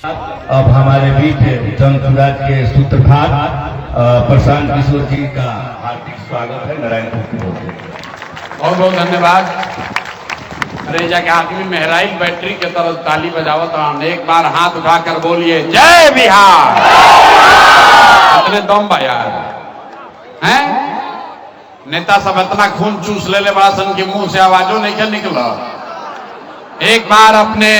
अब हमारे बीच जनसुराज के सूत्रधार प्रशांत किशोर जी का हार्दिक स्वागत है। नारायणपुर की ओर से बहुत बहुत धन्यवाद। अरे जाके आदमी मेहराइल बैटरी के तरह ताली बजावत हम एक बार हाथ उठाकर बोलिए जय बिहार। इतने दम बा यार हैं? नेता सब इतना खून चूस ले बड़ा सन के मुंह से आवाजों नहीं निकला। एक बार अपने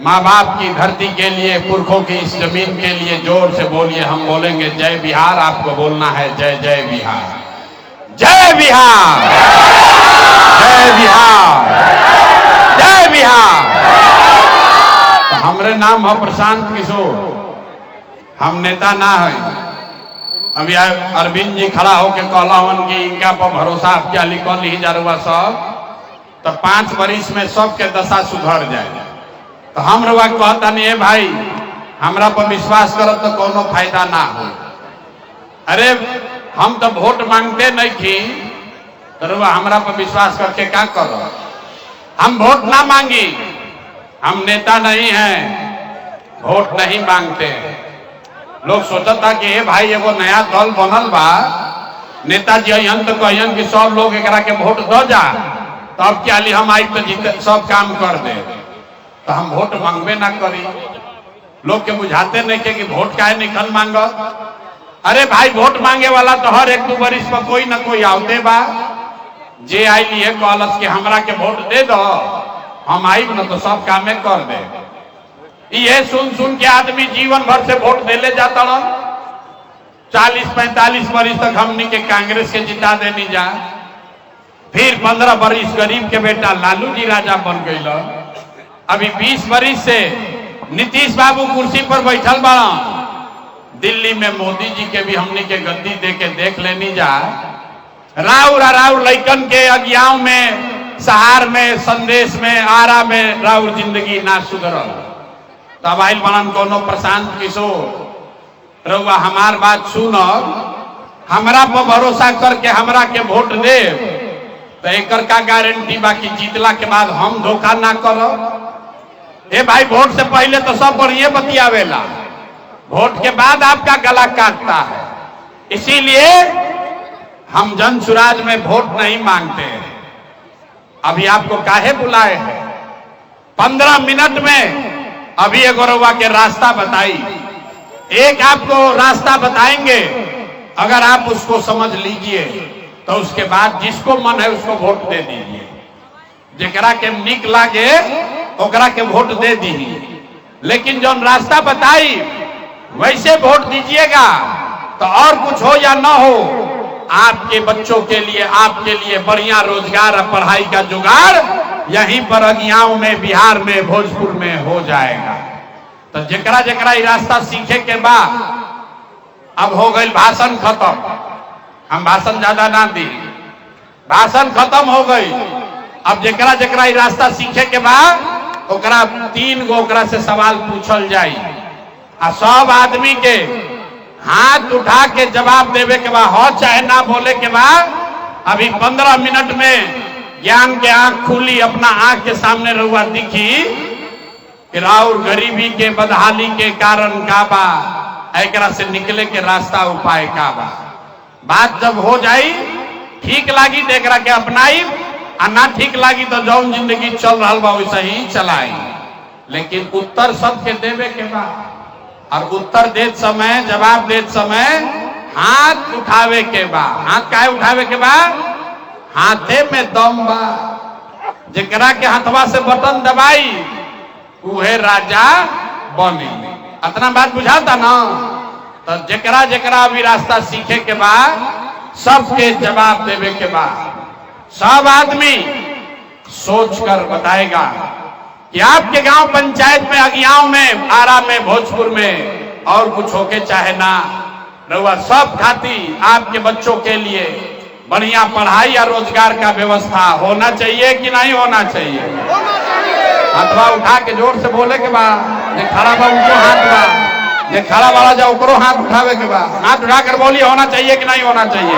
माँ बाप की धरती के लिए, पुरखों की इस जमीन के लिए जोर से बोलिए। हम बोलेंगे जय बिहार, आपको बोलना है जय जय बिहार, जय बिहार, जय बिहार, जय बिहार। तो हमरे नाम है प्रशांत किशोर, हम नेता ना है। अभी अरविंद जी खड़ा होके कहला हन कि इनका पर भरोसा आप क्या लिखल ही जरूर सब, तो 5 वर्ष में सबके दशा सुधर जाए। तो हम रुआ कहता नहीं है भाई, हमरा पर विश्वास करब तो कोनो फायदा ना हो। अरे हम तो वोट मांगते नहीं थी, तो रुआ हमरा पर विश्वास करके क्या करो। हम वोट ना मांगी, हम नेता नहीं हैं, वोट नहीं मांगते। लोग सोचता कि ए भाई एगो नया दल बनल बा, नेताजी अहन तो कहन कि सब लोग एकरा के वोट दो जा, तब क्या ली हम आई तो जीत सब काम कर दे। तो हम वोट मांगबे ना करी। लोग के बुझाते नहीं के कि वोट काहे निकल मांगो। अरे भाई वोट मांगे वाला तो हर 1-2 वर्ष पर कोई ना कोई आवते बा। जे आई लिए कहलस कि हमरा के वोट दे दो, हम आई न तो सब कामे कर दे। ये सुन सुन के आदमी जीवन भर से वोट देले जाता रह। 40-45 वर्ष तक हमनी के कांग्रेस के जिता देनी जा। फिर 15 वर्ष गरीब के बेटा लालू जी राजा बन गई। अभी 20 वर्ष से नीतीश बाबू कुर्सी पर बैठल बड़ा। दिल्ली में मोदी जी के भी हमनी के गद्दी दे के देख लेनी जा। राउर लैकन के अज्ञाओं में, सहार में, संदेश में, आरा में राउर जिंदगी ना सुधरल। तब आइल बनन कोनो प्रशांत किशोर, रउआ हमार बात सुनब, हमरा पर भरोसा करके हमरा के वोट दे, तो एकर का गारंटी बाकी जीतला के बाद हम धोखा ना करब। ए भाई वोट से पहले तो सब बढ़िया बतियावेला, वोट के बाद आपका गला काटता है। इसीलिए हम जनसुराज में वोट नहीं मांगते। अभी आपको काहे बुलाए हैं? 15 मिनट में अभी एगो रउआ के रास्ता बताई। एक आपको रास्ता बताएंगे, अगर आप उसको समझ लीजिए तो उसके बाद जिसको मन है उसको वोट दे दीजिए। जेकरा के निक लागे ओकरा के वोट दे दीजिए। लेकिन जो रास्ता बताई वैसे वोट दीजिएगा। तो और कुछ हो या ना हो, आपके बच्चों के लिए, आपके लिए बढ़िया रोजगार और पढ़ाई का जुगाड़ यहीं पर अगियाओं में, बिहार में, भोजपुर में हो जाएगा। तो जेकरा जेकरा ये रास्ता सीखे के बाद, अब हो गई भाषण खत्म। हम भाषण ज्यादा ना दी, भाषण खत्म हो गई। अब जेकरा जेकरा ये रास्ता सीखे के बाद ओकरा 3 गो ओकरा से सवाल पूछल जाई। आ सब आदमी के हाथ उठा के जवाब देवे के बाद, हो चाहे ना बोले के बाद, अभी 15 मिनट में ज्ञान के आंख खुली, अपना आंख के सामने रहुआ दिखी कि राउर गरीबी के, बदहाली के कारण का बा, एकरा से निकले के रास्ता उपाय का बा। बात जब हो जाई, ठीक लागी तो एकरा के अपनाई, आ ना ठीक लागी तो जौन जिंदगी चल रहा बा वैसे ही चलाई। लेकिन उत्तर सबके देवे के बा, और उत्तर देत समय, जवाब देत समय हाथ उठावे के बा। हाथ काहे उठावे के बा? हाथे में दम बा। जेकरा के हाथवा से बटन दबाई उहे राजा बनी। इतना बात बुझाता ना? तो जेकरा जेकरा अभी रास्ता सीखे के बाद, सबके जवाब देवे के बाद, सब आदमी सोच कर बताएगा कि आपके गांव पंचायत में, अगियाओं में, आरा में, भोजपुर में और कुछ होके चाहे ना, रउआ सब खाती आपके बच्चों के लिए बढ़िया पढ़ाई या रोजगार का व्यवस्था होना चाहिए कि नहीं होना चाहिए? हाथवा उठा के जोर से बोले के बाद, जे खड़ा बा उनको हाथ बा, जे खड़ा वाला जा ओकरो हाथ उठावे के बाद, हाथ उठाकर बोलिए होना चाहिए कि नहीं होना चाहिए?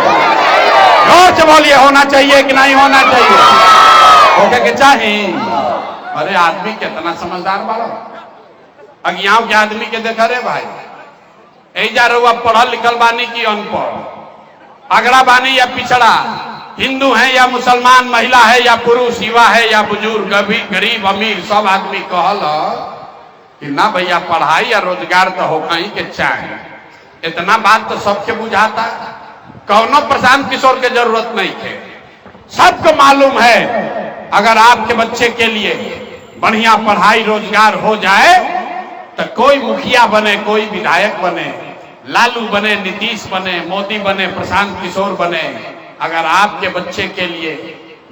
जोर से बोलिए होना चाहिए कि नहीं होना चाहिए? होके के चाहिए। अरे आदमी कितना समझदार बालो। अज्ञाओं के आदमी के देखा रे भाई, ऐजा रहुआ पढ़ल लिखल बानी की अनपढ़, अगड़ा बानी या पिछड़ा, हिंदू है या मुसलमान, महिला है या पुरुष, युवा है या बुजुर्ग, गरीब अमीर, सब आदमी कहल कि ना भैया पढ़ाई या रोजगार तो हो कहीं के चाहे। इतना बात तो सबके बुझाता, कौनो प्रशांत किशोर के जरूरत नहीं है, सबको मालूम है अगर आपके बच्चे के लिए बढ़िया पढ़ाई रोजगार हो जाए तो कोई मुखिया बने, कोई विधायक बने, लालू बने, नीतीश बने, मोदी बने, प्रशांत किशोर बने, अगर आपके बच्चे के लिए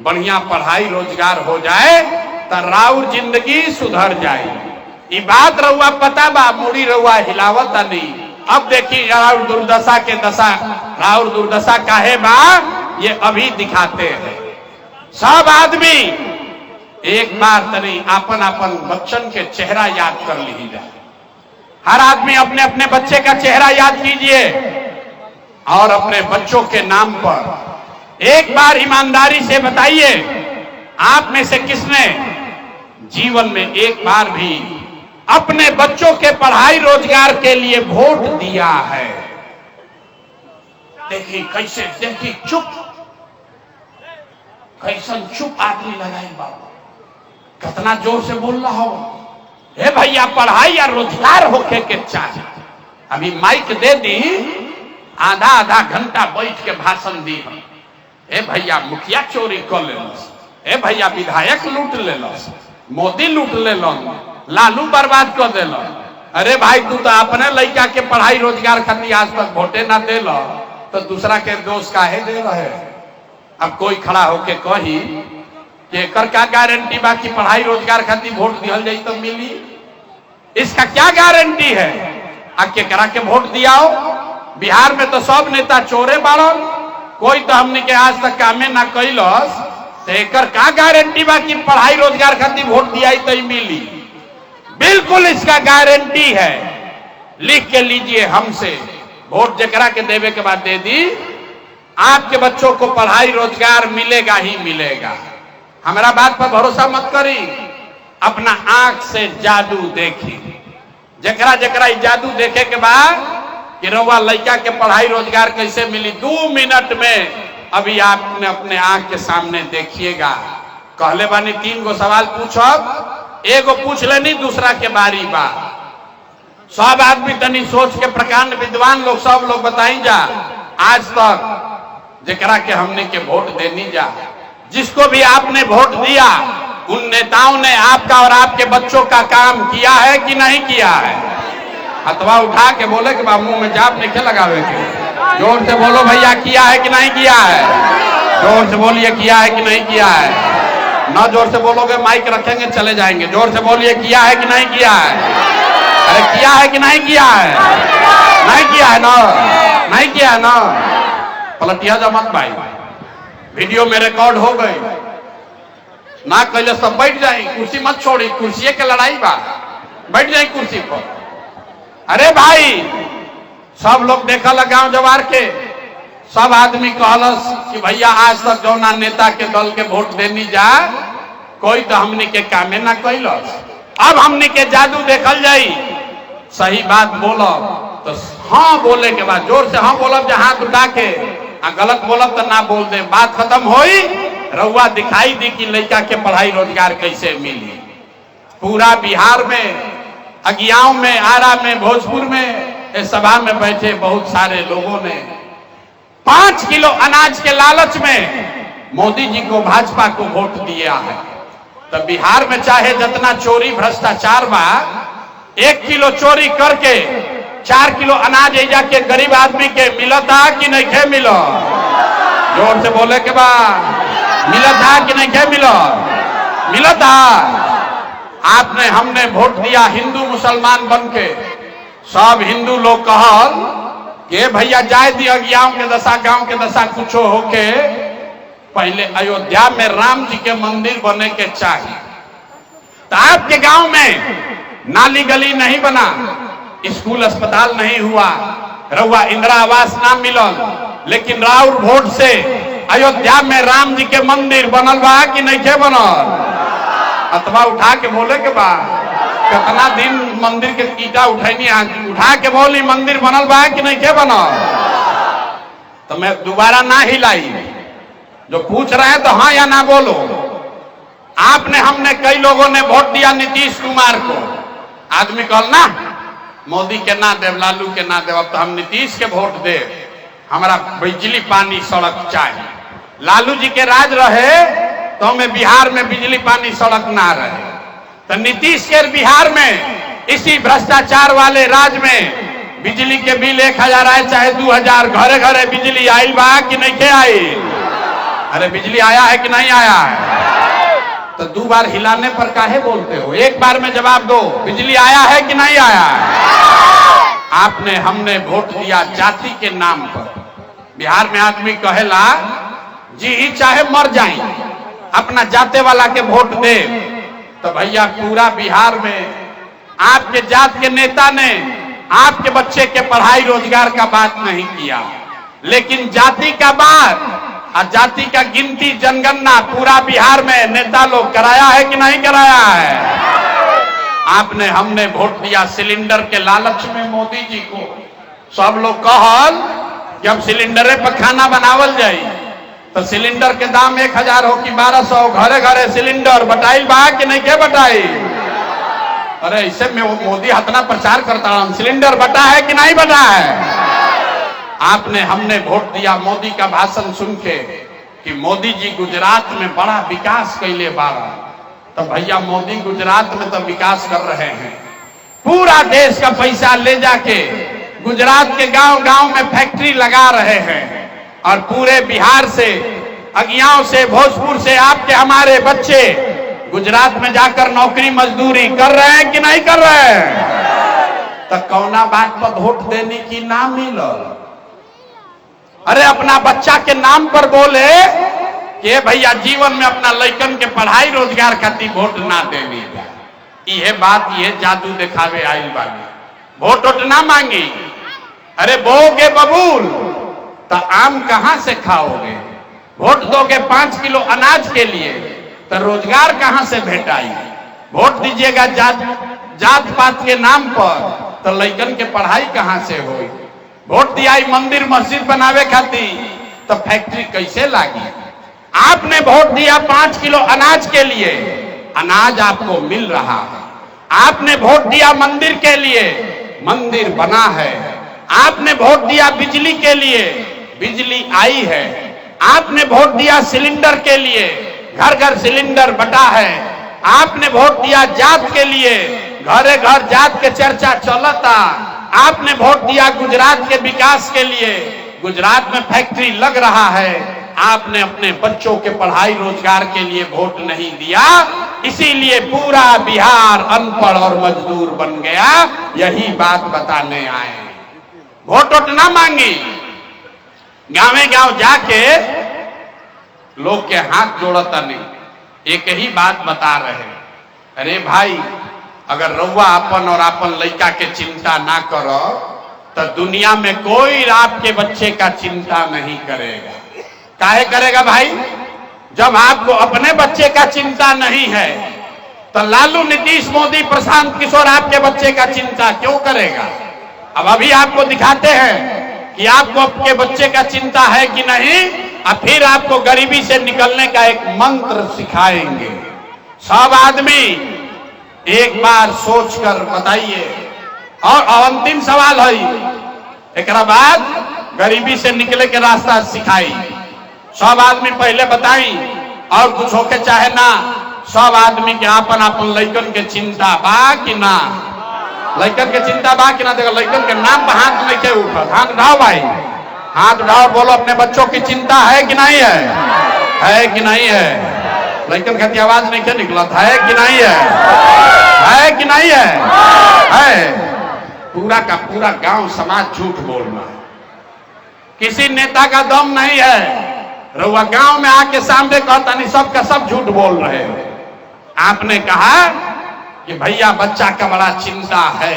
बढ़िया पढ़ाई रोजगार हो जाए तो राउर जिंदगी सुधर जाए। ये बात रहुआ पता बा, मुड़ी रहुआ हिलावत नहीं। अब देखिए राउर दुर्दशा के दशा, राउर दुर्दशा काहे बा ये अभी दिखाते हैं। सब आदमी एक बार तनी अपन अपन बच्चन के चेहरा याद कर लीजिए। हर आदमी अपने अपने बच्चे का चेहरा याद कीजिए और अपने बच्चों के नाम पर एक बार ईमानदारी से बताइए, आप में से किसने जीवन में एक बार भी अपने बच्चों के पढ़ाई रोजगार के लिए वोट दिया है? देखिए कैसे, देखिए चुप, कैसन चुप आदमी लगाई बाबू, कितना जोर से बोल रहा हो। हे भैया पढ़ाई या रोजगार होके के चाहे। अभी माइक दे दी, आधा आधा घंटा बैठ के भाषण दी। हे भैया मुखिया चोरी कर लेलस, हे भैया विधायक लूट लेलस, मोदी लूट लेलन, लालू बर्बाद कर देलन। अरे भाई तू तो अपने लड़का के पढ़ाई रोजगार खातिर आज तक वोटे ना दे लो, तो दूसरा के दोष काहे दे रहे? अब कोई खड़ा होके कही कि एकर क्या गारंटी बा कि पढ़ाई रोजगार खातिर वोट दिहल जाई तो मिली? इसका क्या गारंटी है? अब केकरा के वोट दियाओ? बिहार में तो सब नेता चोरे बाड़न, कोई तो हमने के आज तक कामे ना कैलस, तो एकर का गारंटी बा कि पढ़ाई रोजगार खातिर वोट दिया तो मिली? बिल्कुल इसका गारंटी है। लिख के लीजिए हमसे, वोट जकरा के देवे के बाद दे दी, आपके बच्चों को पढ़ाई रोजगार मिलेगा ही मिलेगा। हमारा बात पर भरोसा मत करी, अपना आंख से जादू देखी। जकरा जकरा जादू देखे के बाद कि रउआ लड़का के पढ़ाई रोजगार कैसे मिली, 2 मिनट में अभी आपने अपने आंख के सामने देखिएगा। कहले बानी 3 गो सवाल पूछब, एगो पूछ लेनी, दूसरा के बारी बा। सब आदमी तनी सोच के, प्रकांड विद्वान लोग सब लोग बताई जा, आज तक जकरा के हमने के वोट देनी जा, जिसको भी आपने वोट दिया, उन नेताओं ने आपका और आपके बच्चों का काम किया है कि नहीं किया है? हथवा उठा के बोले कि मुंह में जाप नहीं लगावे के, जोर से बोलो भैया किया है कि नहीं किया है? जोर से बोलिए किया है कि नहीं किया है? ना जोर से बोलोगे माइक रखेंगे चले जाएंगे। जोर से बोलिए किया है कि नहीं किया है? अरे किया है कि नहीं किया है? नहीं किया है ना, नहीं किया है ना, पलटिया जा मत भाई, वीडियो में रिकॉर्ड हो गई ना, कैले सब बैठ जाए, कुर्सी मत छोड़ी, कुर्सी के लड़ाई बा, बैठ जाए कुर्सी पर। अरे भाई सब लोग देखा गांव जवार के, सब आदमी कहलस कि भैया आज तक जौना नेता के दल के वोट देनी जा, कोई तो हमने के कामे ना कैलस। अब हमने के जादू देखल जाई, सही बात बोलब तो हाँ बोले के बाद जोर से हाँ बोलब, जहां हाथ उठा के, गलत बोलब तो ना बोल दे, बात खत्म होई। रउआ दिखाई दी कि लड़का के पढ़ाई रोजगार कैसे मिली। पूरा बिहार में, अगियाओं में, आरा में, भोजपुर में, इस सभा में बैठे बहुत सारे लोगों ने 5 किलो अनाज के लालच में मोदी जी को, भाजपा को वोट दिया है। तो बिहार में चाहे जितना चोरी भ्रष्टाचार बा, 1 किलो चोरी करके 4 किलो अनाज एजा के गरीब आदमी के मिलता कि नहीं खे मिलो? जोर से बोले के बाद मिलता कि नहीं खे मिलो? मिलता। आपने, हमने वोट दिया हिंदू मुसलमान बन के, सब हिंदू लोग कहल कि भैया जाए दी अज्ञाओं के दशा, गांव के दशा कुछो होके, पहले अयोध्या में राम जी के मंदिर बने के चाहिए। तो आपके गांव में नाली गली नहीं बना, स्कूल अस्पताल नहीं हुआ, रउआ इंदिरा आवास ना मिलल, लेकिन राउर वोट से अयोध्या में राम जी के मंदिर बनल बा कि नहीं के बनल? अथवा उठा के बोले के बाद कितना दिन मंदिर के ईटा उठैनी, उठा के बोली मंदिर बनल बा कि नहीं के बनल, तो मैं दोबारा ना हिलाई। जो पूछ रहे हैं तो हाँ या ना बोलो। आपने हमने कई लोगों ने वोट दिया नीतीश कुमार को, आदमी कहल ना मोदी के ना देव, लालू के ना देव, अब तो हम नीतीश के वोट दे, हमारा बिजली पानी सड़क चाहिए। लालू जी के राज रहे तो हमें बिहार में बिजली पानी सड़क ना रहे, तो नीतीश के बिहार में इसी भ्रष्टाचार वाले राज में बिजली के बिल 1000 आए चाहे 2000, घरे घरे बिजली आई बा कि नहीं के आई? अरे बिजली आया है कि नहीं आया है? तो 2 बार हिलाने पर काहे बोलते हो? एक बार में जवाब दो, बिजली आया है कि नहीं आया है? आपने हमने वोट दिया जाति के नाम पर। बिहार में आदमी कहेला जी ही चाहे मर जाए अपना जाते वाला के वोट दे, तो भैया पूरा बिहार में आपके जात के नेता ने आपके बच्चे के पढ़ाई रोजगार का बात नहीं किया, लेकिन जाति का बात और जाति का गिनती जनगणना पूरा बिहार में नेता लोग कराया है कि नहीं कराया है? आपने हमने वोट दिया सिलेंडर के लालच में मोदी जी को। सब लोग कहल जब सिलेंडरे पर खाना बनावल जाई तो सिलेंडर के दाम 1000 हो कि 1200, घरे घरे सिलेंडर बटाई बा कि नहीं के बटाई? अरे ऐसे में वो मोदी हतना प्रचार करता है, सिलेंडर बटा है कि नहीं बटा है? आपने हमने वोट दिया मोदी का भाषण सुन के कि मोदी जी गुजरात में बड़ा विकास कैले बारा, तो भैया मोदी गुजरात में तो विकास कर रहे हैं, पूरा देश का पैसा ले जाके गुजरात के गांव गांव में फैक्ट्री लगा रहे हैं, और पूरे बिहार से, अगियाओं से, भोजपुर से आपके हमारे बच्चे गुजरात में जाकर नौकरी मजदूरी कर रहे हैं कि नहीं कर रहे हैं? तो कौना बात पर वोट देने की ना मिलल? अरे अपना बच्चा के नाम पर बोले कि भैया जीवन में अपना लड़कन के पढ़ाई रोजगार खातिर वोट ना देनी, ये बात ये जादू दिखावे आइल बानी, वोट वोट ना मांगी। अरे बोगे बबूल तो आम कहां से खाओगे? वोट दोगे 5 किलो अनाज के लिए तो रोजगार कहां से भेटाई? वोट दीजिएगा जात पात के नाम पर तो लड़कन के पढ़ाई कहां से होगी? वोट दिया मंदिर मस्जिद बनावे खातिर तो फैक्ट्री कैसे लागी? आपने वोट दिया 5 किलो अनाज के लिए, अनाज आपको मिल रहा है। आपने वोट दिया मंदिर के लिए, मंदिर बना है। आपने वोट दिया बिजली के लिए, बिजली आई है। आपने वोट दिया सिलेंडर के लिए, घर घर सिलेंडर बटा है। आपने वोट दिया जात के लिए, घरे घर जात के चर्चा चलता। आपने वोट दिया गुजरात के विकास के लिए, गुजरात में फैक्ट्री लग रहा है। आपने अपने बच्चों के पढ़ाई रोजगार के लिए वोट नहीं दिया, इसीलिए पूरा बिहार अनपढ़ और मजदूर बन गया। यही बात बताने आए। वोट वोट ना मांगी, गांवे गांव जाके लोग के हाथ जोड़ता नहीं, एक ही बात बता रहे, अरे भाई अगर रउआ अपन और अपन लड़का के चिंता ना करो तो दुनिया में कोई आपके बच्चे का चिंता नहीं करेगा। काहे करेगा भाई? जब आपको अपने बच्चे का चिंता नहीं है तो लालू, नीतीश, मोदी, प्रशांत किशोर आपके बच्चे का चिंता क्यों करेगा? अब अभी आपको दिखाते हैं कि आपको आपके बच्चे का चिंता है कि नहीं, और फिर आपको गरीबी से निकलने का एक मंत्र सिखाएंगे। सब आदमी एक बार सोचकर बताइए। और अंतिम सवाल है, एक बाद गरीबी से निकले के रास्ता सिखाई। सब आदमी पहले बताई, और कुछ होके चाहे ना, सब आदमी के आपन आपन लड़कन के चिंता बा कि ना? लड़कन के चिंता बा कि ना? देखो लड़कन के नाम पर हाथ नहीं के उठल, हाथ उठाओ भाई, हाथ उठाओ, बोलो अपने बच्चों की चिंता है कि नहीं है कि नहीं है? लड़कन कहती आवाज नहीं क्या निकला था, है कि नहीं है कि नहीं है? पूरा का पूरा गांव समाज झूठ बोल रहा है, किसी नेता का दम नहीं है। रउआ गांव में आके सामने कहता नहीं, सब का सब झूठ बोल रहे हो। आपने कहा कि भैया बच्चा का बड़ा चिंता है,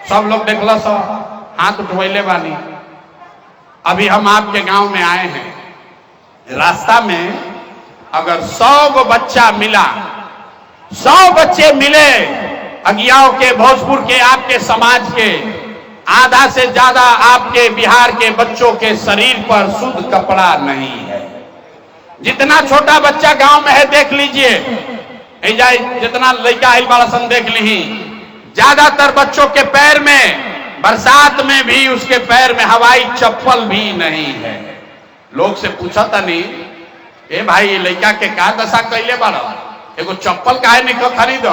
सब लोग देख लो, सब हाथ उठवैले बानी। अभी हम आपके गांव में आए हैं, रास्ता में अगर 100 बच्चा मिला, 100 बच्चे मिले अगियाओं के, भोजपुर के, आपके समाज के आधा से ज्यादा आपके बिहार के बच्चों के शरीर पर शुद्ध कपड़ा नहीं है। जितना छोटा बच्चा गांव में है देख लीजिए, जितना लड़का आइल वाला सन देख ली, ज्यादातर बच्चों के पैर में बरसात में भी उसके पैर में हवाई चप्पल भी नहीं है। लोग से पूछा था नहीं, ए भाई लड़का के का दशा कैले बाड़ा, एगो चप्पल काहे नहीं खरीद?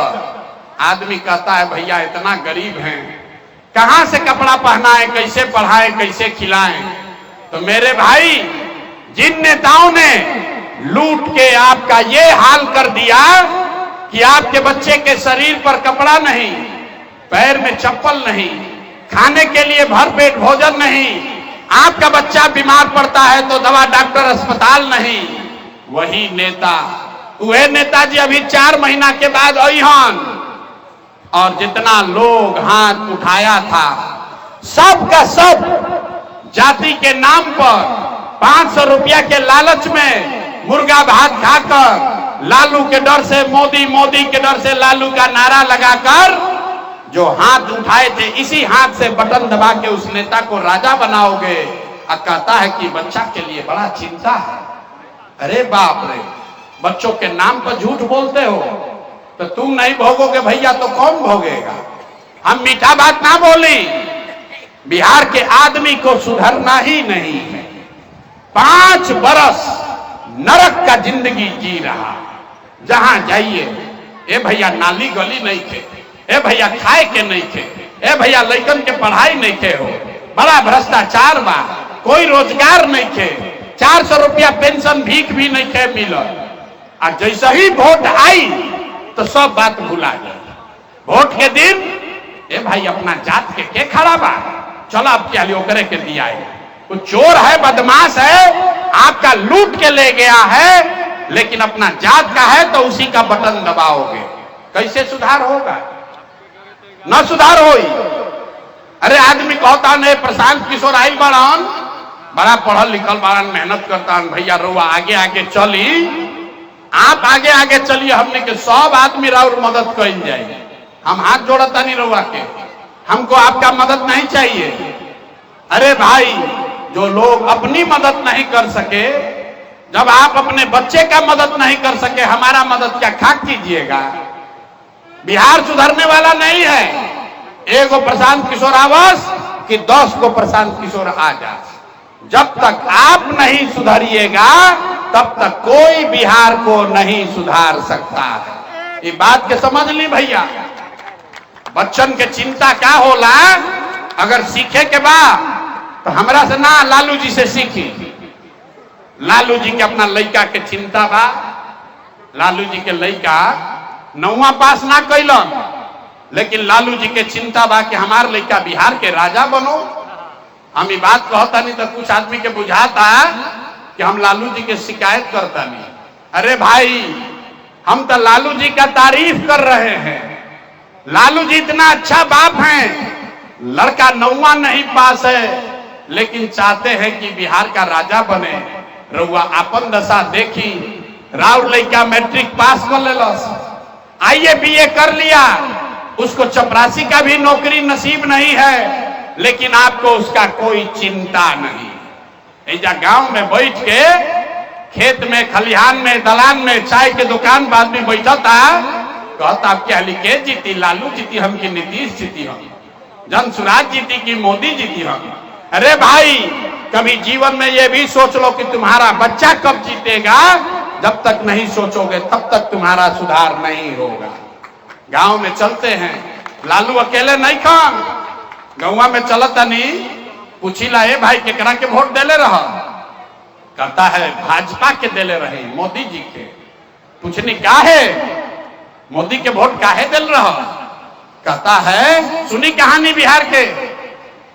आदमी कहता है भैया इतना गरीब हैं, कहां से कपड़ा पहनाए, कैसे पढ़ाए, कैसे खिलाएं। तो मेरे भाई, जिन नेताओं ने लूट के आपका ये हाल कर दिया कि आपके बच्चे के शरीर पर कपड़ा नहीं, पैर में चप्पल नहीं, खाने के लिए भरपेट भोजन नहीं, आपका बच्चा बीमार पड़ता है तो दवा डॉक्टर अस्पताल नहीं, वही नेता, वह नेताजी अभी 4 महीना के बाद अइहन और जितना लोग हाथ उठाया था सब का सब जाति के नाम पर 500 रुपया के लालच में मुर्गा भात खाकर लालू के डर से, मोदी के डर से लालू का नारा लगाकर जो हाथ उठाए थे, इसी हाथ से बटन दबा के उस नेता को राजा बनाओगे। और कहता है कि बच्चा के लिए बड़ा चिंता है। अरे बाप रे, बच्चों के नाम पर झूठ बोलते हो तो तुम नहीं भोगोगे भैया तो कौन भोगेगा? हम मीठा बात ना बोली, बिहार के आदमी को सुधरना ही नहीं है। 5 बरस नरक का जिंदगी जी रहा। जहां जाइए, ए भैया नाली गली नहीं थे, ए भैया खाए के नहीं थे, ए भैया लड़कन के पढ़ाई नहीं थे, हो बड़ा भ्रष्टाचार बा, कोई रोजगार नहीं थे, 400 रुपया पेंशन भीख भी नहीं थे मिलल। और जैसे ही वोट आई तो सब बात भुला गई। वोट के दिन ए भाई अपना जात के खड़ा बा, चलो अब क्या लियो करे के दिया है, वो चोर है, बदमाश है, आपका लूट के ले गया है, लेकिन अपना जात का है तो उसी का बटन दबाओगे। कैसे सुधार होगा? न सुधार होई। अरे आदमी कहता नहीं, प्रशांत किशोर आइल बाड़न, बड़ा पढ़ल लिखल बाड़न, मेहनत करता भैया रउआ आगे आगे चली, आप आगे आगे चलिए, हमने के सब आदमी राउर मदद कइल जाए। हम हाथ जोड़ता नहीं रउआ के, हमको आपका मदद नहीं चाहिए। अरे भाई, जो लोग अपनी मदद नहीं कर सके, जब आप अपने बच्चे का मदद नहीं कर सके, हमारा मदद क्या खाक कीजिएगा? बिहार सुधरने वाला नहीं है। एगो प्रशांत किशोर आवास कि 10 को प्रशांत किशोर आजास। जब तक आप नहीं सुधरिएगा तब तक कोई बिहार को नहीं सुधार सकता है। ये बात के समझ ली भैया। बच्चन के चिंता क्या होला, अगर सीखे के बाद तो हमरा से ना, लालू जी से सीखी। लालू जी के अपना लड़का के चिंता बा। लालू जी के लड़का 9वां पास ना कैलन, लेकिन लालू जी के चिंता बा कि हमार लड़का बिहार के राजा बनो। हम ये बात कहता नहीं तो कुछ आदमी के बुझाता कि हम लालू जी के शिकायत करता नहीं। अरे भाई, हम तो लालू जी का तारीफ कर रहे हैं। लालू जी इतना अच्छा बाप हैं, लड़का 9वां नहीं पास है लेकिन चाहते हैं कि बिहार का राजा बने। रउआ अपन दशा देखी, राउर लड़का मैट्रिक पास कर लेलस, आइए बीए कर लिया, उसको चपरासी का भी नौकरी नसीब नहीं है, लेकिन आपको उसका कोई चिंता नहीं। ऐजा गांव में बैठ के, खेत में, खलिहान में, दलान में, चाय के दुकान पर आदमी बैठा था, कहता आप क्या लिखे जीती, लालू जीती हम कि नीतीश जीती हम, जनसुराज जीती कि मोदी जीती हम। अरे भाई, कभी जीवन में ये भी सोच लो कि तुम्हारा बच्चा कब जीतेगा। जब तक नहीं सोचोगे तब तक तुम्हारा सुधार नहीं होगा। गांव में चलते हैं, लालू अकेले नहीं खान, गौवा में चलता नहीं, पूछिला ए भाई केकरा के वोट देले रहा, कहता है भाजपा के देले रहे, मोदी जी के। पूछनी का है, मोदी के वोट काहे दिल रहा, कहता है सुनी कहानी बिहार के,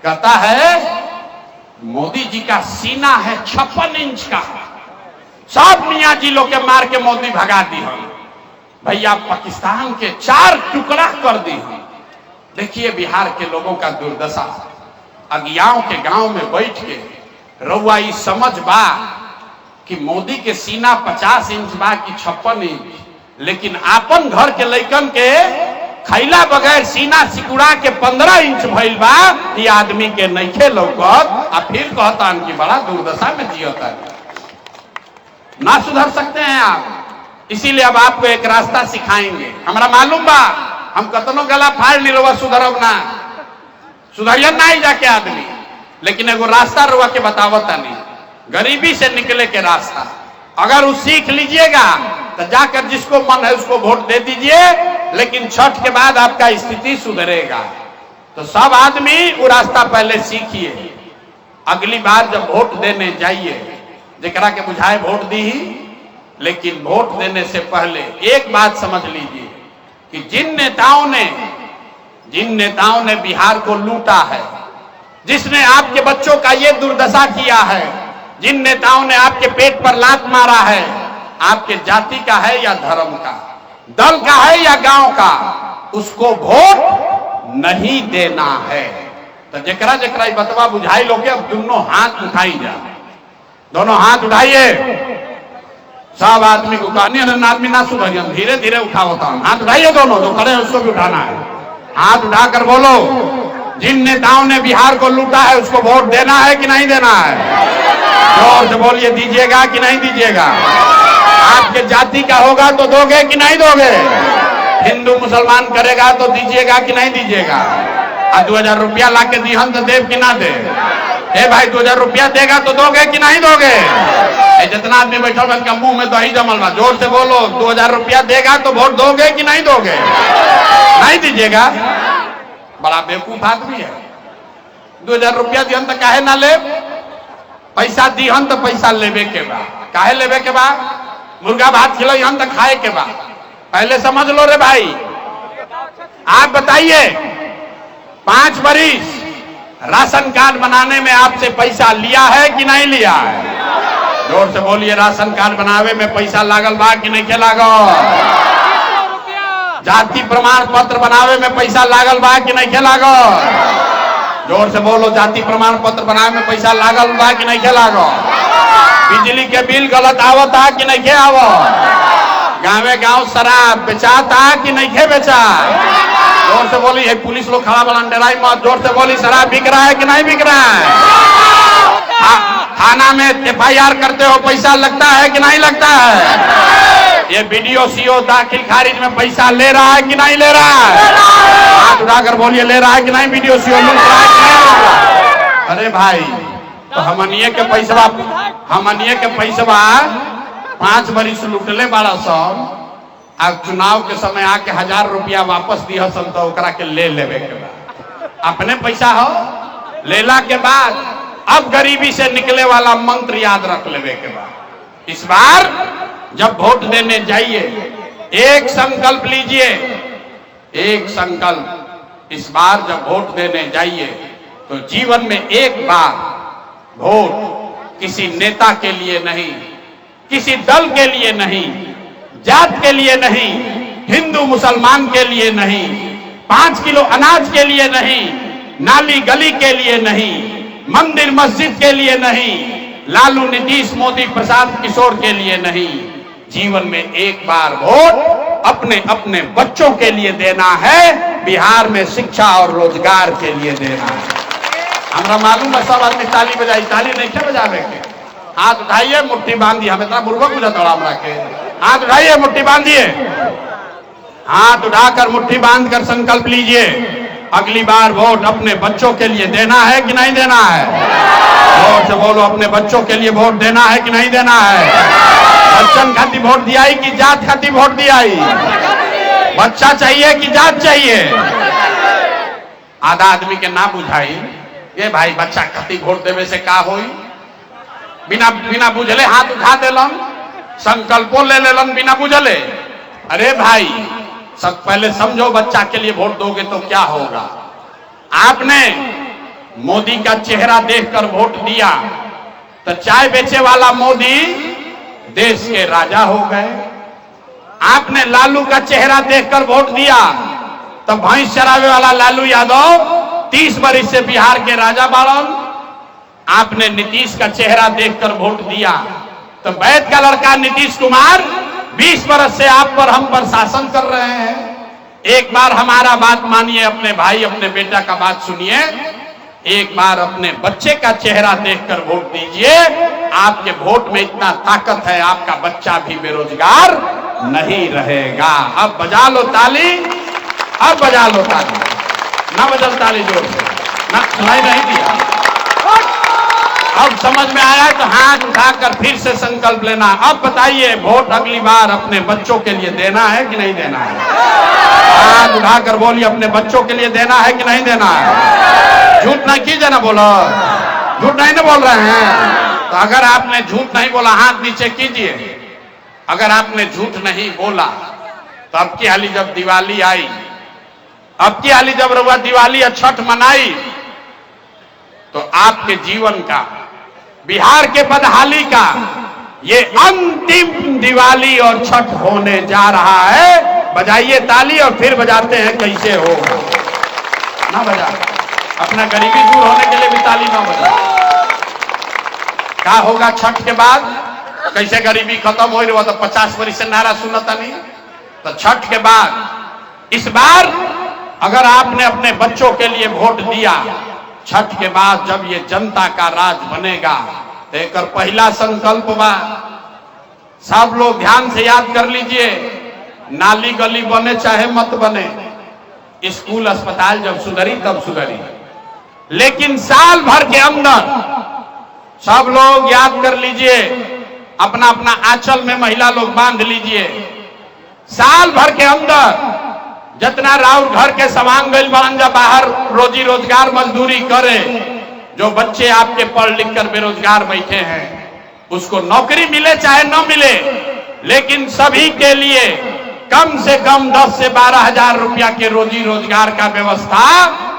कहता है मोदी जी का सीना है 56 इंच का, सब मियाँ जी लोग के मार के मोदी भगा दी हम भैया, पाकिस्तान के 4 टुकड़ा कर दी हम। देखिए बिहार के लोगों का दुर्दशा। अगियाओं के गांव में बैठ के रउआ ई समझ बा कि मोदी के सीना 50 इंच बा कि 56 इंच, लेकिन आपन घर के लइकन के खैला बगैर सीना सिकुड़ा के 15 इंच भइल बा, ये आदमी के नइखे लौकत, आ फिर कहता कि बड़ा दुर्दशा में जियता है। ना सुधर सकते हैं आप, इसीलिए अब आपको एक रास्ता सिखाएंगे। हमारा मालूम बा हम कतनो गला फाड़ ली रवा सुधरब ना, सुधरियन ना ही जाके आदमी, लेकिन एगो रास्ता रुआ के बतावता नहीं, गरीबी से निकले के रास्ता। अगर वो सीख लीजिएगा तो जाकर जिसको मन है उसको वोट दे दीजिए, लेकिन छठ के बाद आपका स्थिति सुधरेगा। तो सब आदमी वो रास्ता पहले सीखिए। अगली बार जब वोट देने जाइए, जरा के बुझाए वोट दी ही, लेकिन वोट देने से पहले एक बात समझ लीजिए कि जिन नेताओं ने बिहार को लूटा है, जिसने आपके बच्चों का ये दुर्दशा किया है, जिन नेताओं ने आपके पेट पर लात मारा है, आपके जाति का है या धर्म का, दल का है या गांव का, उसको वोट नहीं देना है। तो जकरा जकरा बतवा बुझाई लोगे, अब दोनों हाथ उठाई जा, दोनों हाथ उठाइए। सब आदमी को कहनी आदमी ना सुधरिए, धीरे धीरे उठाओ, हाथ उठाइए दोनों, जो खड़े हैं उसको भी उठाना है। हाथ उठाकर बोलो, जिन नेताओं ने बिहार को लूटा है उसको वोट देना है कि नहीं देना है? जोर से बोलिए, दीजिएगा कि नहीं दीजिएगा? आपके जाति का होगा तो दोगे कि नहीं दोगे? हिंदू मुसलमान करेगा तो दीजिएगा कि नहीं दीजिएगा? 2000 रुपया ला के दीहन तो देव कि ना दे? ए भाई 2000 रुपया देगा तो दोगे कि नहीं दोगे? जितना आदमी बैठा उनका मुंह में दही जमल बा, जोर से बोलो, 2000 रुपया देगा तो वोट दोगे कि नहीं दोगे? नहीं दीजिएगा? बड़ा बेवकूफ आदमी है। 2000 रुपया दिहन तो काहे ना ले? पैसा दिहन तो पैसा लेवे के बा, काहे लेवे के बा? मुर्गा भात खिलाइहन तो खाए के बा, पहले समझ लो रे भाई। आप बताइए, 5 बरिस राशन कार्ड बनाने में आपसे पैसा लिया है कि नहीं लिया है? जोर से बोलिए, राशन कार्ड बनावे में पैसा लागल बा कि नहीं के लागल? जाति प्रमाण पत्र बनावे में पैसा लागल बा कि नहीं के लागल? जोर से बोलो, जाति प्रमाण पत्र बनावे में पैसा लागल बा कि नहीं के लागल? बिजली के बिल गलत आवता कि नहीं के आवत? गाँवे गाँव शराब बेचाता कि नहीं के बेचा? जोर से बोली, है पुलिस लोग खड़ा बना डराई मत, जोर से बोली, शराब बिक रहा है कि नहीं बिक रहा है? थाना में FIR करते हो, पैसा लगता है कि नहीं लगता है? ये BDO CO दाखिल खारिज में पैसा ले रहा है कि नहीं ले रहा है? हाथ उठाकर बोलिए, ले रहा है कि नहीं? BDO CO लूट रहा है कि नहीं लूट रहा है? अरे भाई, तो हमनिए के पैसवा 5 बरिस लुटले बाड़ा सब, अब चुनाव के समय आके 1000 रुपया वापस दिया सन, तो ओकरा के ले लेवे के बाद अपने पैसा हो लेला के बाद अब गरीबी से निकले वाला मंत्र याद रख लेवे के बाद इस बार जब वोट देने जाइए, एक संकल्प लीजिए, एक संकल्प, इस बार जब वोट देने जाइए तो जीवन में एक बार वोट किसी नेता के लिए नहीं, किसी दल के लिए नहीं, जात के लिए नहीं, हिंदू मुसलमान के लिए नहीं, 5 किलो अनाज के लिए नहीं, नाली गली के लिए नहीं, मंदिर मस्जिद के लिए नहीं, लालू नीतीश मोदी प्रशांत किशोर के लिए नहीं, जीवन में एक बार वोट अपने अपने बच्चों के लिए देना है, बिहार में शिक्षा और रोजगार के लिए देना है। हमारा मालूम है सब आदमी ताली बजाई, ताली नहीं क्या बजावे के? हाथ उठाइए, मुट्ठी बांधिए, हम इतना बुर्बक बुझा तोड़ा हमरा के। हाथ उठाइए, मुट्ठी बांधिए, हाथ उठाकर मुट्ठी बांधकर संकल्प लीजिए, अगली बार वोट अपने बच्चों के लिए देना है कि नहीं देना है? जोर से बोलो, अपने बच्चों के लिए वोट देना है कि नहीं देना है? बच्चन खातिर वोट दिया कि जात खातिर वोट दिया? बच्चा चाहिए कि जात चाहिए? आधा आदमी के ना बुझाई, ये भाई बच्चा खातिर वोट देवे से का होई? बिना बुझले हाथ उठा देलन, संकल्पो ले लेलन बिना बुझले। अरे भाई, सब पहले समझो, बच्चा के लिए वोट दोगे तो क्या होगा? आपने मोदी का चेहरा देखकर वोट दिया तो चाय बेचे वाला मोदी देश के राजा हो गए। आपने लालू का चेहरा देखकर वोट दिया तो भैंस चरावे वाला लालू यादव 30 बरिस से बिहार के राजा बाड़न। आपने नीतीश का चेहरा देखकर वोट दिया तो वैद का लड़का नीतीश कुमार 20 बरस से आप पर हम पर शासन कर रहे हैं। एक बार हमारा बात मानिए, अपने भाई अपने बेटा का बात सुनिए, एक बार अपने बच्चे का चेहरा देखकर वोट दीजिए। आपके वोट में इतना ताकत है, आपका बच्चा भी बेरोजगार नहीं रहेगा। अब बजा लो ताली, अब बजा लो ताली, ना बजल ताली जोर से, ना सुनाई नहीं दिया। अब समझ में आया तो हाथ उठाकर फिर से संकल्प लेना। अब बताइए, वोट अगली बार अपने बच्चों के लिए देना है कि नहीं देना है? हाथ उठाकर बोलिए, अपने बच्चों के लिए देना है कि नहीं देना है? झूठ नहीं कीजिए ना, बोलो झूठ नहीं ना बोल रहे हैं। तो अगर आपने झूठ नहीं बोला, हाथ नीचे कीजिए। अगर आपने झूठ नहीं बोला तो अब की हाली जब दिवाली आई, अब की हाली जब रउआ दिवाली और छठ मनाई, तो आपके जीवन का, बिहार के बदहाली का ये अंतिम दिवाली और छठ होने जा रहा है। बजाइए ताली और फिर बजाते हैं कैसे हो ना बजा। अपना गरीबी दूर होने के लिए भी ताली ना बजा। क्या होगा छठ के बाद? कैसे गरीबी खत्म हो रही? तो 50 वर्ष से नारा सुनता नहीं। तो छठ के बाद इस बार अगर आपने अपने बच्चों के लिए वोट दिया, छठ के बाद जब ये जनता का राज बनेगा, तो एक पहला संकल्प बा, सब लोग ध्यान से याद कर लीजिए, नाली गली बने चाहे मत बने, स्कूल अस्पताल जब सुधरी तब सुधरी, लेकिन साल भर के अंदर सब लोग याद कर लीजिए, अपना अपना आंचल में महिला लोग बांध लीजिए, साल भर के अंदर जितना राउर घर के सवांग गइल बन जा बाहर रोजी रोजगार मजदूरी करे, जो बच्चे आपके पढ़ लिख कर बेरोजगार बैठे हैं, उसको नौकरी मिले चाहे न मिले, लेकिन सभी के लिए कम से कम 10 से 12 हजार रुपया के रोजी रोजगार का व्यवस्था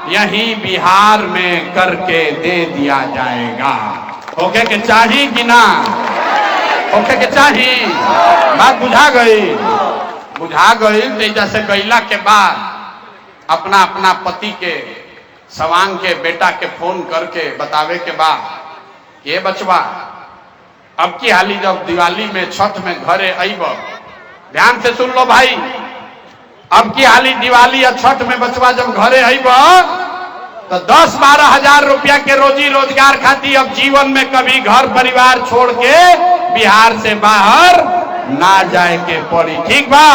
यहीं बिहार में करके दे दिया जाएगा। ओके के चाहिए कि ना? ओके के चाहिए? बात बुझा गई? बुझा गई। तेजा से गैला के बाद अपना अपना पति के सवांग के बेटा के फोन करके बतावे के बाद, ये बचवा अब की हाली जब दिवाली में छठ में घरे अइब, ध्यान से सुन लो भाई, अब की हाली दिवाली या छठ में बचवा जब घरे अइब तो 10-12 हजार रुपया के रोजी रोजगार खाती अब जीवन में कभी घर परिवार छोड़ के बिहार से बाहर ना जाए के पड़ी। ठीक बा?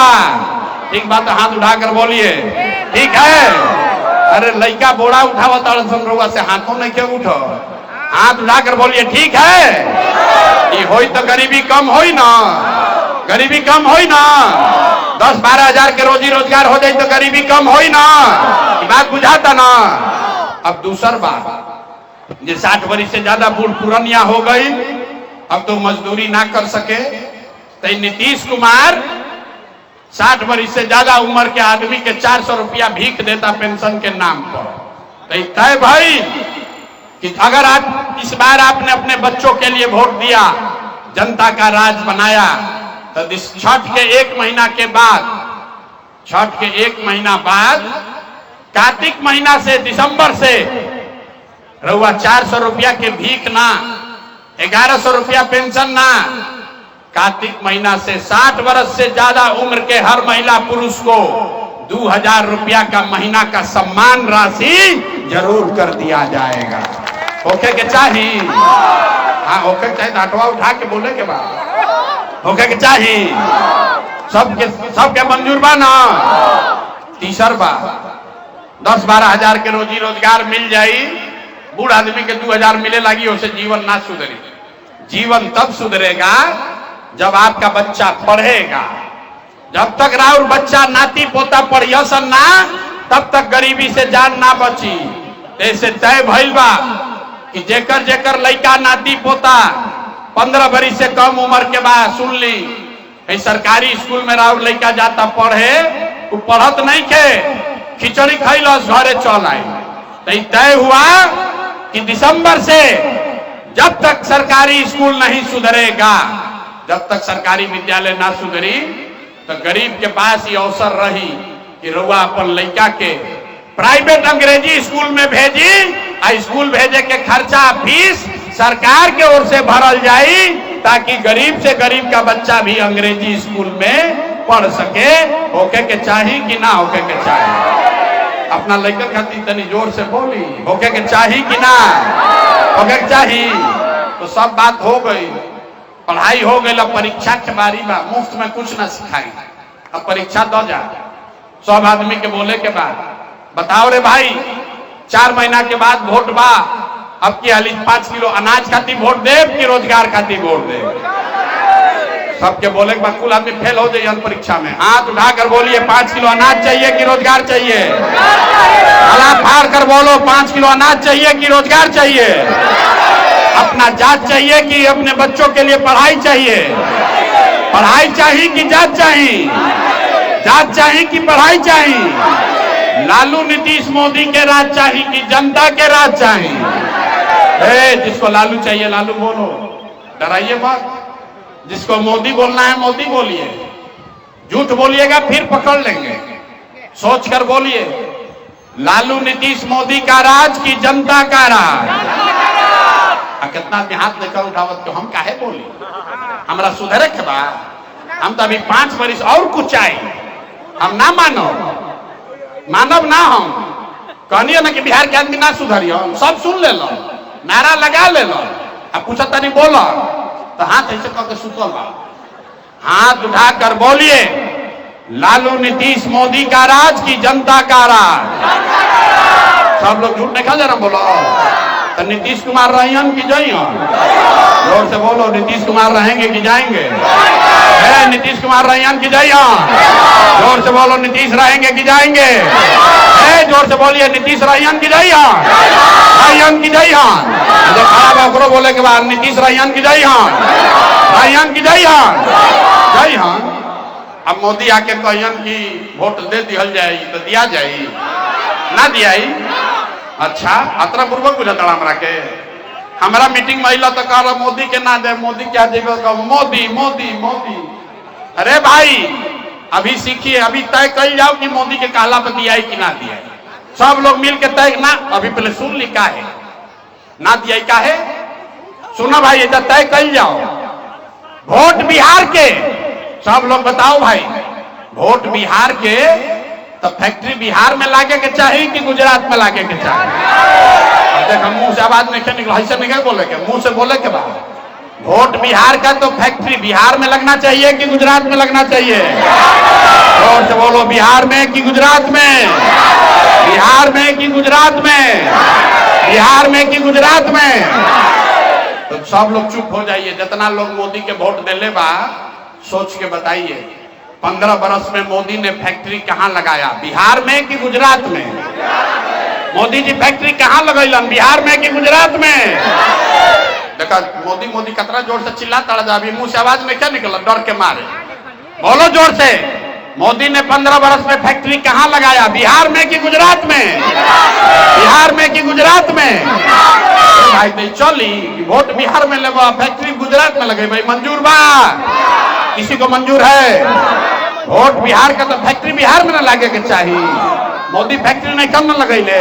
ठीक बा तो हाथ उठाकर बोलिए ठीक है। अरे लड़का बोरा उठावा तड़वा से हाथों नहीं क्यों उठो, हाथ उठाकर बोलिए ठीक है। ये होई तो गरीबी कम होई ना, गरीबी कम होई ना, 10-12 हजार के रोजी रोजगार हो जाए तो गरीबी कम होई ना, बात बुझाता ना। अब दूसर बात, जो 60 वर्ष से ज्यादा बूढ़ पुरनिया हो गई, अब तो मजदूरी ना कर सके, तो नीतीश कुमार 60 वर्ष से ज्यादा उम्र के आदमी के 400 रुपया भीख देता पेंशन के नाम पर। तो तय भाई कि अगर आप इस बार आपने अपने बच्चों के लिए वोट दिया, जनता का राज बनाया, तो इस छठ के 1 महीना के बाद, छठ के 1 महीना बाद, कार्तिक महीना से दिसंबर से रउआ 400 रुपया के भीख ना, 1100 रुपया पेंशन ना, कार्तिक महीना से 60 वर्ष से ज्यादा उम्र के हर महिला पुरुष को 2000 रुपया का महीना का सम्मान राशि जरूर कर दिया जाएगा। ओके के चाहिए? हाँ ओके चाहिए। आटवा उठा के बोले के बाद ओके के चाहिए? सबके मंजूर बा ना? तीसर बा 10-12 हजार के रोजी रोजगार मिल जाई, बूढ़ आदमी के 2000 मिले लगी, उसे जीवन ना सुधरी। जीवन तब सुधरेगा जब आपका बच्चा पढ़ेगा। जब तक राउर बच्चा नाती पोता पढ़ियसन ना, तब तक गरीबी से जान ना बची। ऐसे तय भइल बा कि जेकर जेकर लइका नाती पोता 15 वर्ष से कम उम्र के बाद, सुन ली, सरकारी स्कूल में राउर लइका जाता पढ़े, वो पढ़त नहीं के, खिचड़ी खैलस घरे चल आई। तो तय हुआ कि दिसंबर से जब तक सरकारी स्कूल नहीं सुधरेगा, जब तक सरकारी विद्यालय ना सुधरी, तो गरीब के पास ये अवसर रही कि रउआ अपन लड़का के प्राइवेट अंग्रेजी स्कूल में भेजी, स्कूल भेजे के खर्चा फीस सरकार के ओर से भरल जाई, ताकि गरीब से गरीब का बच्चा भी अंग्रेजी स्कूल में पढ़ सके होके के चाही कि ना होके के चाही? अपना लड़कन खातिर तनी जोर से बोली, होके के चाही कि ना होके के चाही? तो सब बात हो गई, पढ़ाई हो गई, अब परीक्षा के बारी बा, मुफ्त में कुछ ना सिखाई, अब परीक्षा दो जा। सब आदमी के बोले के बाद बताओ रे भाई 4 महीना के बाद वोट बा, अब की हाली 5 किलो अनाज खातिर वोट देव कि रोजगार खातिर वोट देव? सबके बोले के बाद कुल आदमी फेल हो जाइए परीक्षा में। हाथ उठाकर बोलिए 5 किलो अनाज चाहिए कि रोजगार चाहिए? गला फाड़ कर बोलो 5 किलो अनाज चाहिए कि रोजगार चाहिए? अपना जात चाहिए कि अपने बच्चों के लिए पढ़ाई चाहिए? पढ़ाई चाहिए कि जात चाहिए? जात चाहिए कि पढ़ाई चाहिए? लालू नीतीश मोदी के राज चाहिए कि जनता के राज चाहिए? जिसको लालू चाहिए लालू बोलो, डराइए मत। जिसको मोदी बोलना है मोदी बोलिए, झूठ बोलिएगा फिर पकड़ लेंगे, सोच कर बोलिए। लालू नीतीश मोदी का राज की जनता का राज? कितना आदमी हाथ लेकर उठावत तो हम काहे बोली? हमरा सुधरे के बाद हम तो अभी 5 वर्ष और कुछ चाहिए, हम ना मानव ना हम कहनिए ना कि बिहार के आदमी ना सुधरियो, सब सुन ले लो, नारा लगा ले लो, अब पूछा तनी बोलो तो हाथ ऐसे करके सुतल बा। हाथ उठाकर बोलिए लालू नीतीश मोदी का राज की जनता का राज? सब लोग झूठ नहीं खा जरा बोलो। तो नीतीश कुमार रहेंगे कि जाइए? जोर से बोलो, नीतीश कुमार रहेंगे कि जाएंगे? नीतीश कुमार रहेंगे कि जाइए? जोर से बोलो, नीतीश रहेंगे कि जाएंगे? जोर से बोलिए, नीतीश रहेंगे कि जाइए? रहेंगे कि जाइए? जो खराब है ओकरो बोले के बाद नीतीश रहेंगे कि जाइए? रहेंगे कि जाइए? जाइए। अब मोदी आके कहियन कि वोट दे दिहल जाए तो दिया जाए ना दियाई? अच्छा अतरा पूर्वक बुझता हमरा के। हमारा मीटिंग में अला तो कह मोदी के ना दे, मोदी क्या देगा? मोदी मोदी मोदी। अरे भाई अभी सीखिए, अभी तय कर जाओ कि मोदी के कहला पर दिया कि ना दिया। सब लोग मिल के तय ना, अभी पहले सुन ली का है ना दिया का है? सुनो भाई इधर तय कर जाओ। वोट बिहार के सब लोग बताओ भाई, वोट बिहार के तो फैक्ट्री बिहार में लागे के चाहिए कि गुजरात में लागे के चाहिए? देख हम मुंह से आवाज नहीं निकला, ऐसे नहीं बोले के, मुंह से बोले के बाद वोट बिहार का तो फैक्ट्री बिहार में लगना चाहिए कि गुजरात में लगना चाहिए? जोर से बोलो, बिहार में कि गुजरात में? बिहार में कि गुजरात में? बिहार में कि गुजरात में? तो सब लोग चुप हो जाइए। जितना लोग मोदी के वोट देले बा सोच के बताइए 15 बरस में मोदी ने फैक्ट्री कहां लगाया? बिहार में कि गुजरात में? मोदी जी फैक्ट्री कहां लगैलन? बिहार में कि गुजरात में? देखा मोदी मोदी कतरा जोर से चिल्लाता रहा, अभी मुंह से आवाज में क्या निकला? डर के मारे बोलो जोर से। मोदी ने 15 बरस में फैक्ट्री कहां लगाया? बिहार में कि गुजरात में? बिहार में कि गुजरात में? भाई नहीं चली वोट बिहार में लगा, फैक्ट्री गुजरात में लगे भाई मंजूर बा? किसी को मंजूर है? वोट बिहार का तो फैक्ट्री बिहार में ना लगे के चाहिए। मोदी फैक्ट्री नहीं कम न लगैले।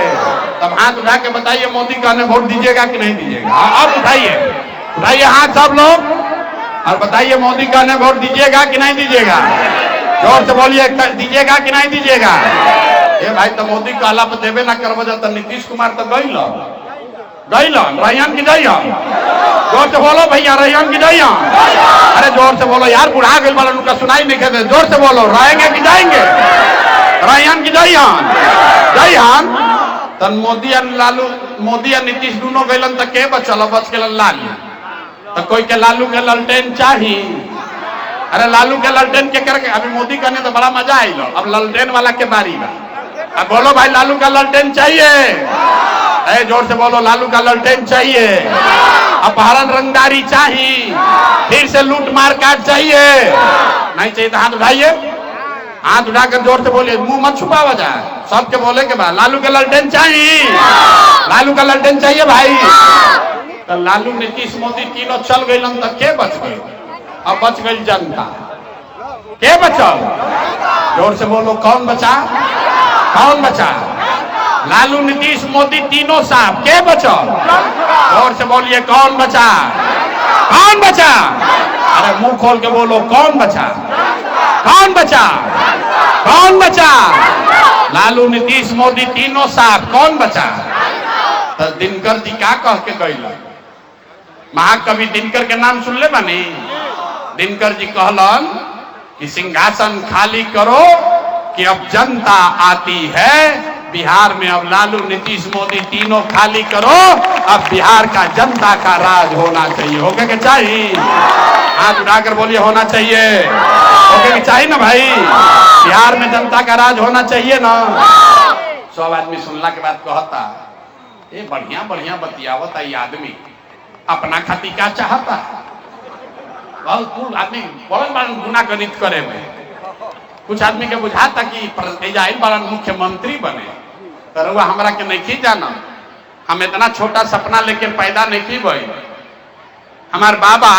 तब हाथ उठा के बताइए मोदी कहने वोट दीजिएगा कि नहीं दीजिएगा? अब उठाइए हाथ सब लोग और बताइए मोदी कहने वोट दीजिएगा कि नहीं दीजिएगा? जोर से बोलिए, दीजिएगा कि नहीं दीजिएगा? ये भाई तो मोदी कहला पर देवे ना करबो तो नीतीश कुमार तो गइल रहियन की जाइए? जोर से बोलो भैया, रहियन की जाइए? अरे जोर से बोलो यार, बुढ़ा गए वाला उनका सुनाई नहीं देते। जोर से बोलो, रहेंगे कि जाएंगे? रहियन की जाइए? तन मोदी और लालू, मोदी और नीतीश दोनों गइलन तो के बचल? बच के लालू। तो कोई के लालू के ललटेन चाहिए? अरे लालू के ललटेन के करके अभी मोदी कहने तो बड़ा मजा आई लो। अब ललटेन वाला के बारी बा। अब बोलो भाई लालू का ललटेन चाहिए? जोर से बोलो, लालू का ललटेन चाहिए? अपहरण रंगदारी चाहिए? फिर से लूट मार काट चाहिए? नहीं चाहिए तो हाथ उठाइए, हाथ उठाकर जोर से बोलिए, मुंह मत छुपावा जाए। सबके बोले के बाद लालू का ललटेन चाहिए? लालू का ललटेन चाहिए भाई? तो लालू नीतीश मोदी तीनों चल गए तो के बच गए? अब बच गई जनता। के बचल? जोर से बोलो, कौन बचा? कौन बचा? लालू नीतीश मोदी तीनों साहब के बचल? जोर से बोलिए, कौन बचा? कौन बचा? अरे मुंह खोल के बोलो, कौन बचा? कौन बचा? कौन बचा? लालू, नीतीश, मोदी तीनों साथ कौन बचा? तो दिनकर जी क्या कह के गई? महाकवि दिनकर के नाम सुन ले बनी? दिनकर जी कहलन कि सिंहासन खाली करो कि अब जनता आती है बिहार में। अब लालू, नीतीश, मोदी तीनों खाली करो, अब बिहार का जनता का राज होना चाहिए। होके के चाहिए? हाथ उठाकर बोलिए होना चाहिए। होके के चाहिए ना भाई? बिहार में जनता का राज होना चाहिए ना? सब आदमी सुनला के बाद कहता ये बढ़िया बढ़िया बतियावता ये आदमी अपना खातिर क्या चाहता? बहुत कुल आदमी बहुत बड़ा गुना गणित करे में। कुछ आदमी के बुझाता कि बड़ा मुख्यमंत्री बने, तो हमरा के नहीं जाना। हम इतना छोटा सपना लेके पैदा नहीं भई। हमार बाबा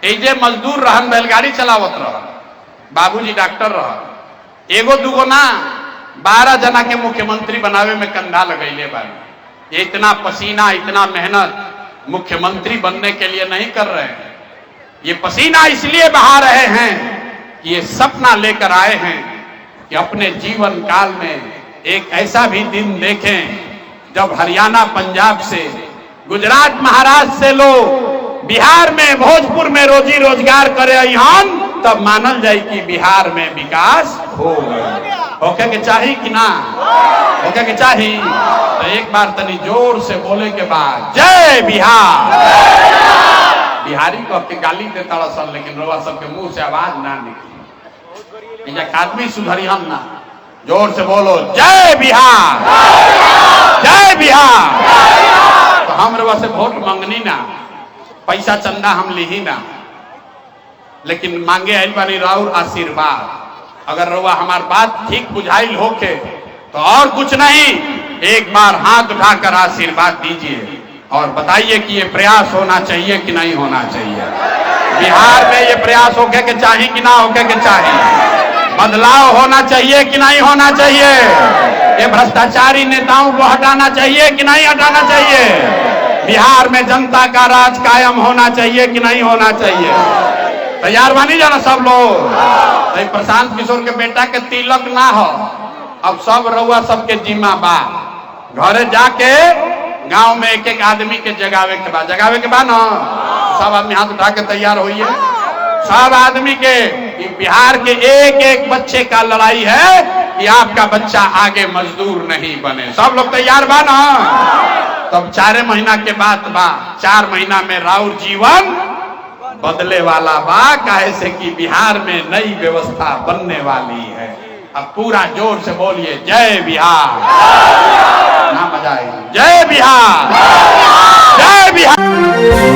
एजे मजदूर रहन, बैलगाड़ी चलावत रहन, बाबूजी डॉक्टर रहन। एगो दूगो ना 12 जना के मुख्यमंत्री बनावे में कंधा लगैले बानी। ये इतना पसीना, इतना मेहनत मुख्यमंत्री बनने के लिए नहीं कर रहे हैं। ये पसीना इसलिए बहा रहे हैं कि ये सपना लेकर आए हैं कि अपने जीवन काल में एक ऐसा भी दिन देखें जब हरियाणा, पंजाब से, गुजरात, महाराष्ट्र से लोग बिहार में, भोजपुर में रोजी रोजगार करे यहाँ, तब मानल जाए कि बिहार में विकास हो गया। होके के चाहिए कि ना? होके के चाहिए? तो एक बार तनी जोर से बोले के बाद जय बिहार। बिहारी को के गाली देता सन, लेकिन रउआ सबके मुंह से आवाज ना निकली। आदमी सुधरी हम ना, जोर से बोलो जय बिहार, जय बिहार। तो हम रउआ से वोट मांगनी ना, पैसा चंदा हम ली ना, लेकिन मांगे आइल बानी राउर आशीर्वाद। अगर रउआ हमार बात ठीक बुझाइल होके तो और कुछ नहीं, एक बार हाथ उठाकर आशीर्वाद दीजिए और बताइए कि ये प्रयास होना चाहिए कि नहीं होना चाहिए। बिहार में ये प्रयास होके के चाहिए कि ना होके के चाहिए? बदलाव होना चाहिए कि नहीं होना चाहिए? ये भ्रष्टाचारी नेताओं को हटाना चाहिए कि नहीं हटाना चाहिए? बिहार में जनता का राज कायम होना चाहिए कि नहीं होना चाहिए? तैयार बनी जाना सब लोग। तो प्रशांत किशोर के बेटा के तिलक ना हो, अब सब रउआ सबके जिम्मा बा। घरे जाके गांव में एक एक आदमी के जगावे के बाद, जगावे के बाद ना सब आदमी हाथ उठा के तैयार होइए। सब आदमी के बिहार के एक एक बच्चे का लड़ाई है कि आपका बच्चा आगे मजदूर नहीं बने। सब लोग तैयार बा ना? तब 4 महीना के बाद बा, 4 महीना में राउर जीवन बदले वाला बा। काहे से कि बिहार में नई व्यवस्था बनने वाली है। अब पूरा जोर से बोलिए जय बिहार। ना मजा आएगी। जय बिहार, जय बिहार।